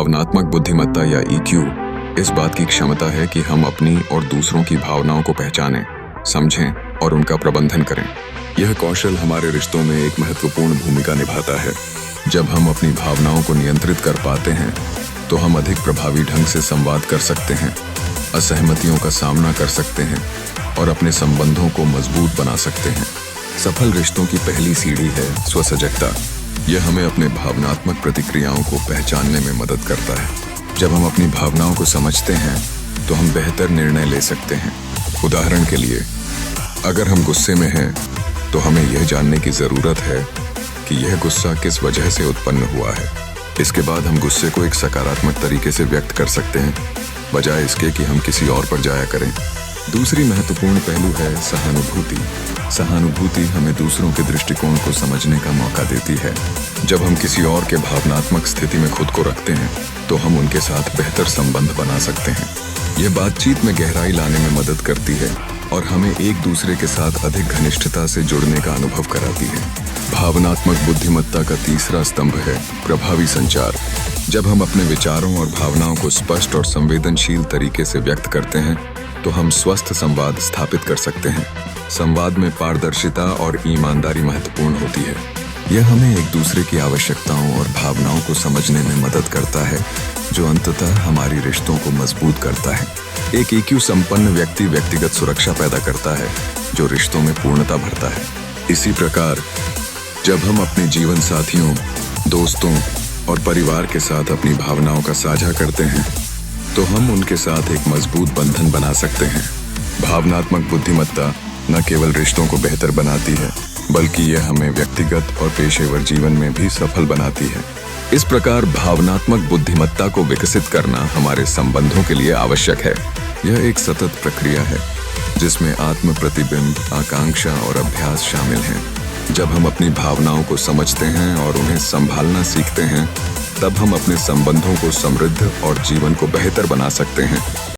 भावनात्मक बुद्धिमत्ता या ईक्यू इस बात की क्षमता है कि हम अपनी और दूसरों की भावनाओं को पहचानें, समझें और उनका प्रबंधन करें। यह कौशल हमारे रिश्तों में एक महत्वपूर्ण भूमिका निभाता है। जब हम अपनी भावनाओं को नियंत्रित कर पाते हैं तो हम अधिक प्रभावी ढंग से संवाद कर सकते हैं, असहमतियों का सामना कर सकते हैं और अपने संबंधों को मजबूत बना सकते हैं। सफल रिश्तों की पहली सीढ़ी है स्वसजगता। यह हमें अपने भावनात्मक प्रतिक्रियाओं को पहचानने में मदद करता है। जब हम अपनी भावनाओं को समझते हैं तो हम बेहतर निर्णय ले सकते हैं। उदाहरण के लिए, अगर हम गुस्से में हैं तो हमें यह जानने की ज़रूरत है कि यह गुस्सा किस वजह से उत्पन्न हुआ है। इसके बाद हम गुस्से को एक सकारात्मक तरीके से व्यक्त कर सकते हैं, बजाय इसके कि हम किसी और पर जाया करें। दूसरी महत्वपूर्ण पहलू है सहानुभूति। सहानुभूति हमें दूसरों के दृष्टिकोण को समझने का मौका देती है। जब हम किसी और के भावनात्मक स्थिति में खुद को रखते हैं तो हम उनके साथ बेहतर संबंध बना सकते हैं। यह बातचीत में गहराई लाने में मदद करती है और हमें एक दूसरे के साथ अधिक घनिष्ठता से जुड़ने का अनुभव कराती है। भावनात्मक बुद्धिमत्ता का तीसरा स्तंभ है प्रभावी संचार। जब हम अपने विचारों और भावनाओं को स्पष्ट और संवेदनशील तरीके से व्यक्त करते हैं तो हम स्वस्थ संवाद स्थापित कर सकते हैं। संवाद में पारदर्शिता और ईमानदारी महत्वपूर्ण होती है। यह हमें एक दूसरे की आवश्यकताओं और भावनाओं को समझने में मदद करता है, जो अंततः हमारी रिश्तों को मजबूत करता है। एक ईक्यू संपन्न व्यक्ति व्यक्तिगत सुरक्षा पैदा करता है, जो रिश्तों में पूर्णता भरता है। इसी प्रकार जब हम अपने जीवन साथियों, दोस्तों और परिवार के साथ अपनी भावनाओं का साझा करते हैं तो हम उनके साथ एक मजबूत बंधन बना सकते हैं। भावनात्मक बुद्धिमत्ता न केवल रिश्तों को बेहतर बनाती है, बल्कि यह हमें व्यक्तिगत और पेशेवर जीवन में भी सफल बनाती है। इस प्रकार भावनात्मक बुद्धिमत्ता को विकसित करना हमारे संबंधों के लिए आवश्यक है। यह एक सतत प्रक्रिया है जिसमें आत्म प्रतिबिंब, आकांक्षा और अभ्यास शामिल हैं। जब हम अपनी भावनाओं को समझते हैं और उन्हें संभालना सीखते हैं, तब हम अपने संबंधों को समृद्ध और जीवन को बेहतर बना सकते हैं।